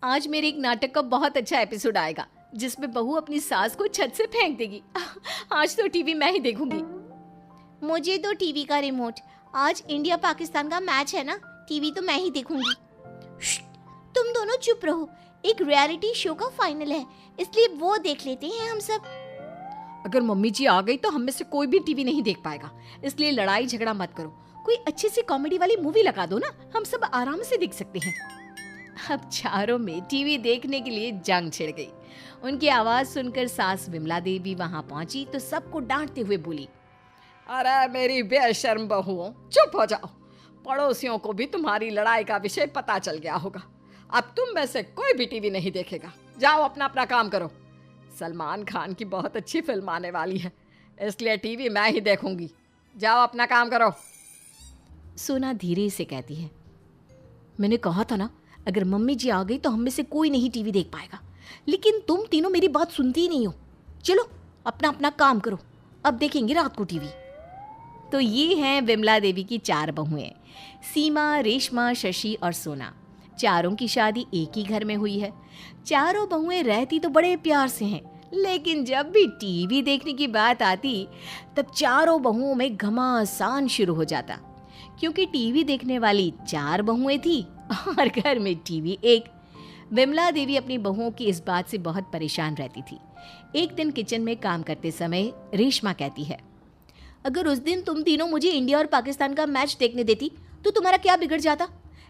आज मेरे एक नाटक का बहुत अच्छा एपिसोड आएगा जिसमें बहू अपनी सास को छत से फेंक देगी। आज तो टीवी मैं ही देखूंगी। मुझे दो टीवी का रिमोट। आज इंडिया पाकिस्तान का मैच है ना, टीवी तो मैं ही देखूंगी। तुम दोनों चुप रहो, एक रियलिटी शो का फाइनल है इसलिए वो देख लेते हैं हम सब। अगर मम्मी जी आ गई तो हम में से कोई भी टीवी नहीं देख पाएगा, इसलिए लड़ाई झगड़ा मत करो। कोई अच्छी सी कॉमेडी वाली मूवी लगा दो ना, हम सब आराम से देख सकते हैं। अब चारों में टीवी देखने के लिए जंग छिड़ गई। उनकी आवाज सुनकर सास विमला देवी वहां पहुंची तो सबको डांटते हुए बोली, अरे मेरी बेशर्म बहुओं, चुप हो जाओ। पड़ोसियों को भी तुम्हारी लड़ाई का विषय पता चल गया होगा। अब तुम में से कोई भी टीवी नहीं देखेगा। जाओ अपना अपना काम करो। सलमान खान की बहुत अच्छी फिल्म आने वाली है, इसलिए टीवी मैं ही देखूंगी। जाओ अपना काम करो। सोना धीरे से कहती है, मैंने कहा था ना, अगर मम्मी जी आ गई तो हम में से कोई नहीं टीवी देख पाएगा, लेकिन तुम तीनों मेरी बात सुनती ही नहीं हो। चलो अपना अपना काम करो, अब देखेंगे रात को टीवी। तो ये हैं विमला देवी की चार बहुएं, सीमा, रेशमा, शशि और सोना। चारों की शादी एक ही घर में हुई है। चारों बहुएं रहती तो बड़े प्यार से हैं, लेकिन जब भी टीवी देखने की बात आती तब चारों बहुओं में घमासान शुरू हो जाता, क्योंकि टीवी देखने वाली चार बहुएं थी और घर में टीवी एक। विमला देवी अपनी बहुओं की इस बात से बहुत परेशान रहती थी। एक दिन किचन में काम करते समय रेशमा कहती है, अगर उस दिन तुम तीनों मुझे इंडिया और पाकिस्तान का मैच देखने देती तो तुम्हारा क्या बिगड़ जाता?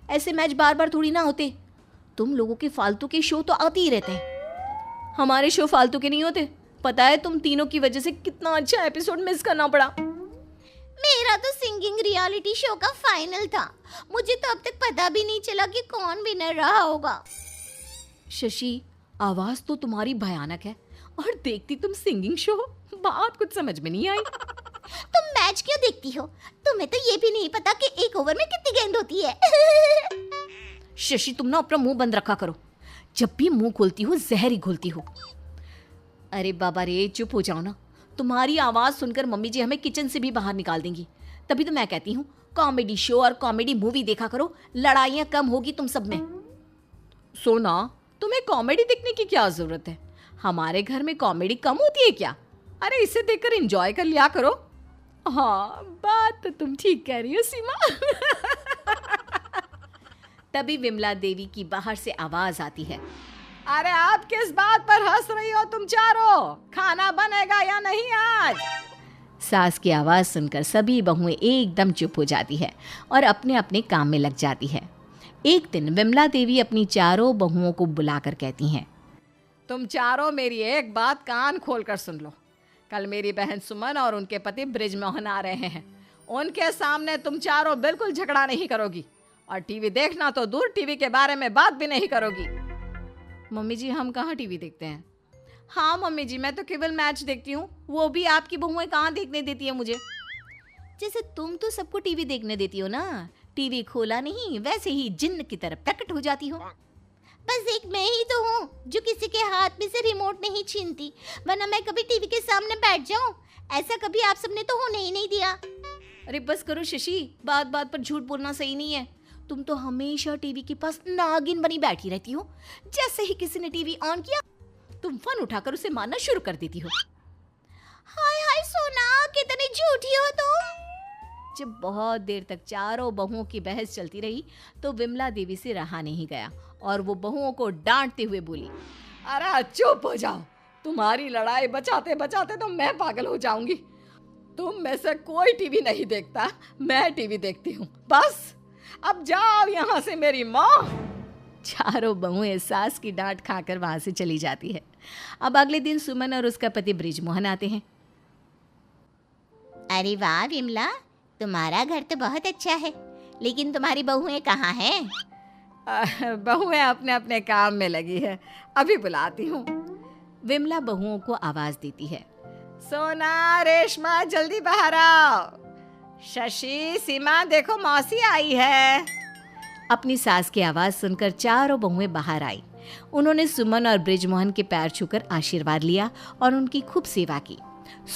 ऐसे मैच बार बार थोड़ी ना होते। तुम लोगों के फालतू के शो तो आते ही रहते हैं। हमारे शो फालतू के नहीं होते। पता है तुम तीनों की वजह से कितना अच्छा एपिसोड मिस करना पड़ा। मेरा तो सिंगिंग रियलिटी शो का फाइनल था, मुझे तो अब तक पता भी नहीं चला कि कौन विनर रहा होगा। शशि, आवाज तो तुम्हारी भयानक है और देखती तुम सिंगिंग शो। बात कुछ समझ में नहीं आई। तुम मैच क्यों देखती हो? तुम्हें तो ये भी नहीं पता कि एक ओवर में कितनी गेंद होती है। शशि, तुम ना अपना मुंह बंद रखा करो। जब भी मुंह खोलती हो जहर ही घोलती हो। अरे बाबा रे, चुप हो जाओ ना। तुम्हारी आवाज सुनकर मम्मी जी हमें किचन से भी बाहर निकाल देंगी। तभी तो मैं कहती हूँ कॉमेडी शो और कॉमेडी मूवी देखा करो, लड़ाइयाँ कम होगी तुम सब में। सोना, तुम्हें कॉमेडी देखने की क्या जरूरत है? हमारे घर में कॉमेडी कम होती है क्या? अरे इसे देखकर एंजॉय कर लिया करो। हाँ, बात तो तुम ठीक कह रही हो सीमा। तभी विमला देवी की बाहर से आवाज आती है, अरे आप किस बात पर हंस रही हो तुम चारों? खाना बनेगा या नहीं आज? सास की आवाज सुनकर सभी बहुएं एकदम चुप हो जाती है और अपने अपने काम में लग जाती है। एक दिन विमला देवी अपनी चारों बहुओं को बुलाकर कहती हैं, तुम चारों मेरी एक बात कान खोलकर सुन लो। कल मेरी बहन सुमन और उनके पति ब्रिजमोहन आ रहे हैं। उनके सामने तुम चारों बिल्कुल झगड़ा नहीं करोगी और टीवी देखना तो दूर, टीवी के बारे में बात भी नहीं करोगी। मम्मी जी, हम कहाँ टीवी देखते हैं? हाँ मम्मी जी, मैं तो केवल मैच देखती हूँ, वो भी आपकी बहुएं कहाँ देखने देती है मुझे। जैसे तुम तो सबको टीवी देखने देती हो ना, टीवी खोला नहीं वैसे ही जिन्न की तरफ प्रकट हो जाती हो। बस एक मैं ही तो हूँ जो किसी के हाथ में से रिमोट नहीं छीनती, वरना मैं कभी टीवी के सामने बैठ जाऊँ। ऐसा कभी आप सबने तो होने ही नहीं दिया। अरे बस करो शशि, बात बात पर झूठ बोलना सही नहीं है। तुम तो हमेशा टीवी के पास नागिन बनी बैठी रहती हो। जैसे ही किसी ने टीवी ऑन किया तुम फोन उठाकर उसे मारना शुरू कर देती हो। हाय हाय सोना, कितनी झूठी हो तुम। जब बहुत देर तक चारों बहुओं की बहस चलती रही तो विमला देवी से रहा नहीं गया और वो बहुओं को डांटते हुए बोली, अरे चुप हो जाओ। तुम्हारी लड़ाई बचाते बचाते तो मैं पागल हो जाऊंगी। तुम में से कोई टीवी नहीं देखता, मैं टीवी देखती हूँ। बस अब जाओ यहाँ से मेरी माँ। चारों बहुएं सास की डांट खाकर वहां से चली जाती है। अब अगले दिन सुमन और उसका पति ब्रिजमोहन आते हैं। अरे वाह विमला, तुम्हारा घर तो बहुत अच्छा है, लेकिन तुम्हारी बहुएं कहाँ हैं? बहुएं अपने अपने काम में लगी है, अभी बुलाती हूँ। विमला बहुओं को आवाज देती है, सोना, रेशमा, जल्दी बाहर आओ। शशि, सीमा, देखो मौसी आई है। अपनी सास की आवाज सुनकर चारों बहुएं बाहर आई। उन्होंने सुमन और ब्रिजमोहन के पैर छूकर आशीर्वाद लिया और उनकी खूब सेवा की।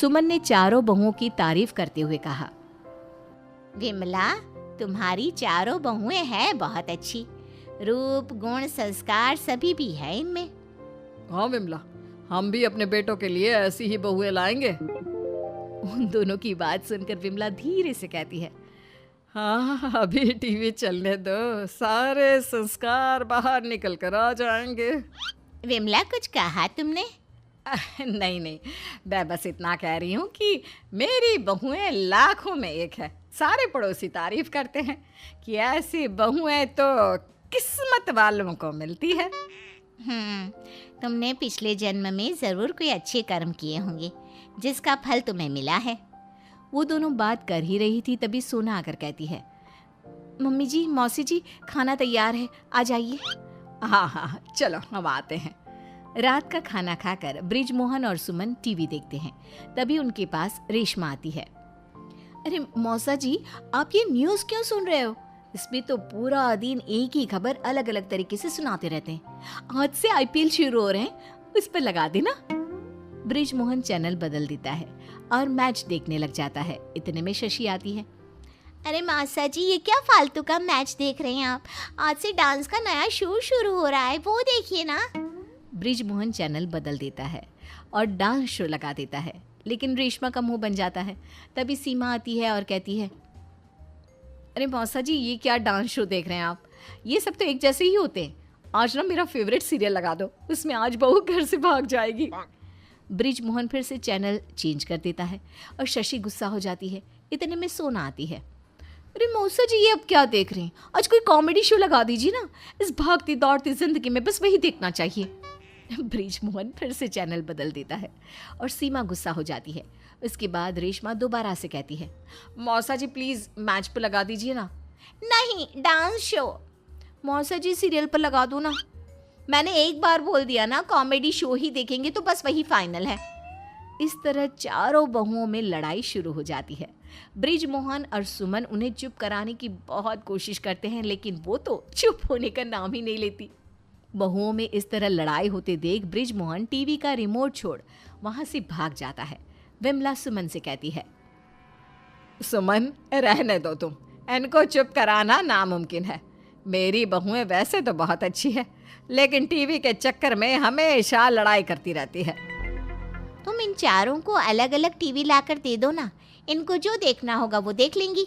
सुमन ने चारों बहुओं की तारीफ करते हुए कहा, विमला, तुम्हारी चारों बहुएं हैं बहुत अच्छी। रूप गुण संस्कार सभी भी है इनमें। हाँ विमला, हम भी अपने बेटों के लिए ऐसी ही बहुएं लाएंगे। उन दोनों की बात सुनकर विमला धीरे से कहती है, हाँ अभी टीवी चलने दो, सारे संस्कार बाहर निकल कर आ जाएंगे। विमला कुछ कहा तुमने? नहीं नहीं, मैं बस इतना कह रही हूँ कि मेरी बहुएं लाखों में एक है। सारे पड़ोसी तारीफ करते हैं कि ऐसी बहुएं तो किस्मत वालों को मिलती है। तुमने पिछले जन्म में जरूर कोई अच्छे कर्म किए होंगे जिसका फल तुम्हें मिला है। वो दोनों बात कर ही रही थी तभी सोना आकर कहती है, मम्मी जी, मौसी जी, खाना तैयार है, आ जाइए। हाँ हाँ चलो हम आते हैं। रात का खाना खाकर ब्रिजमोहन और सुमन टीवी देखते हैं। तभी उनके पास रेशमा आती है। अरे मौसा जी, आप ये न्यूज़ क्यों सुन रहे हो? इसमें तो पूरा दिन एक ही खबर अलग अलग तरीके से सुनाते रहते हैं। आज से आईपीएल शुरू हो रहे हैं, उस पर लगा देना। ब्रिजमोहन चैनल बदल देता है और मैच देखने लग जाता है। इतने में शशि आती है। अरे मासा जी, ये क्या फालतू का मैच देख रहे हैं आप? आज से डांस का नया शो शुरू हो रहा है, वो देखिए ना। ब्रिजमोहन चैनल बदल देता है और डांस शो लगा देता है, लेकिन रेशमा का मुंह बन जाता है। तभी सीमा आती है और कहती है, अरे मौसा जी, ये क्या डांस शो देख रहे हैं आप? ये सब तो एक जैसे ही होते हैं। आज ना मेरा फेवरेट सीरियल लगा दो, उसमें आज बहू घर से भाग जाएगी। ब्रिजमोहन फिर से चैनल चेंज कर देता है और शशि गुस्सा हो जाती है। इतने में सोना आती है। अरे मौसा जी, ये अब क्या देख रहे हैं? आज कोई कॉमेडी शो लगा दीजिए ना, इस भागती दौड़ती जिंदगी में बस वही देखना चाहिए। ब्रिजमोहन फिर से चैनल बदल देता है और सीमा गुस्सा हो जाती है। उसके बाद रेशमा दोबारा से कहती है, मौसा जी प्लीज मैच पर लगा दीजिए ना। नहीं, डांस शो। मौसा जी सीरियल पर लगा दो ना। मैंने एक बार बोल दिया ना, कॉमेडी शो ही देखेंगे तो बस वही फाइनल है। इस तरह चारों बहुओं में लड़ाई शुरू हो जाती है। ब्रिजमोहन और सुमन उन्हें चुप कराने की बहुत कोशिश करते हैं, लेकिन वो तो चुप होने का नाम ही नहीं लेती। बहुओं में इस तरह लड़ाई होते देख ब्रिजमोहन टीवी का रिमोट छोड़ वहां से भाग जाता है। विमला सुमन से कहती है, सुमन रहने दो तुम, इनको चुप कराना नामुमकिन है। मेरी बहुएं वैसे तो बहुत अच्छी है, लेकिन टीवी के चक्कर में हमेशा लड़ाई करती रहती है। तुम इन चारों को अलग अलग टीवी लाकर दे दो ना, इनको जो देखना होगा वो देख लेंगी।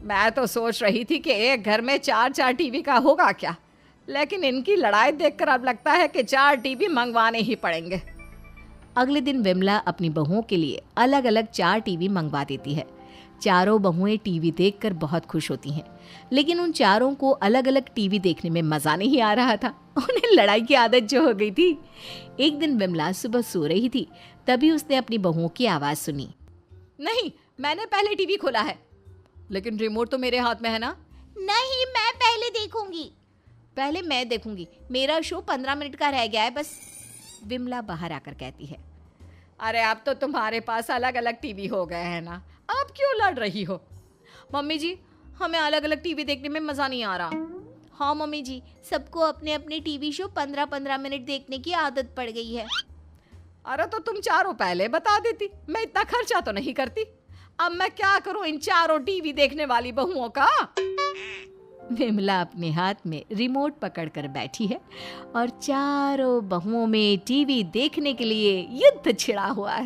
मैं तो सोच रही थी कि एक घर में 4-4 टीवी का होगा क्या, लेकिन इनकी लड़ाई देखकर अब लगता है कि 4 टीवी मंगवाने ही पड़ेंगे। अगले दिन विमला अपनी बहुओं के लिए अलग अलग 4 टीवी मंगवा देती है। चारों बहुएं टीवी देखकर बहुत खुश होती हैं, लेकिन उन चारों को अलग अलग टीवी देखने में मज़ा नहीं आ रहा था। उन्हें लड़ाई की आदत जो हो गई थी। एक दिन विमला सुबह सो रही थी, तभी उसने अपनी बहुओं की आवाज़ सुनी। नहीं, मैंने पहले टीवी खोला है। लेकिन रिमोट तो मेरे हाथ में है ना। नहीं, मैं पहले देखूंगी। पहले मैं देखूंगी, मेरा शो 15 मिनट का रह गया है बस। विमला बाहर आकर कहती है, अरे अब तो तुम्हारे पास अलग अलग टीवी हो गए हैं ना, आप क्यों लड़ रही हो? मम्मी जी, हमें अलग अलग टीवी देखने में मज़ा नहीं आ रहा। हाँ मम्मी जी, सबको अपने अपने टीवी शो 15-15 मिनट देखने की आदत पड़ गई है। अरे तो तुम चारों पहले बता देती, मैं इतना खर्चा तो नहीं करती। अब मैं क्या करूं इन चारों टीवी देखने वाली बहुओं का? विमला अपने हाथ में रिमोट पकड़कर बैठी है और चारों बहुओं में टीवी देखने के लिए युद्ध छिड़ा हुआ है।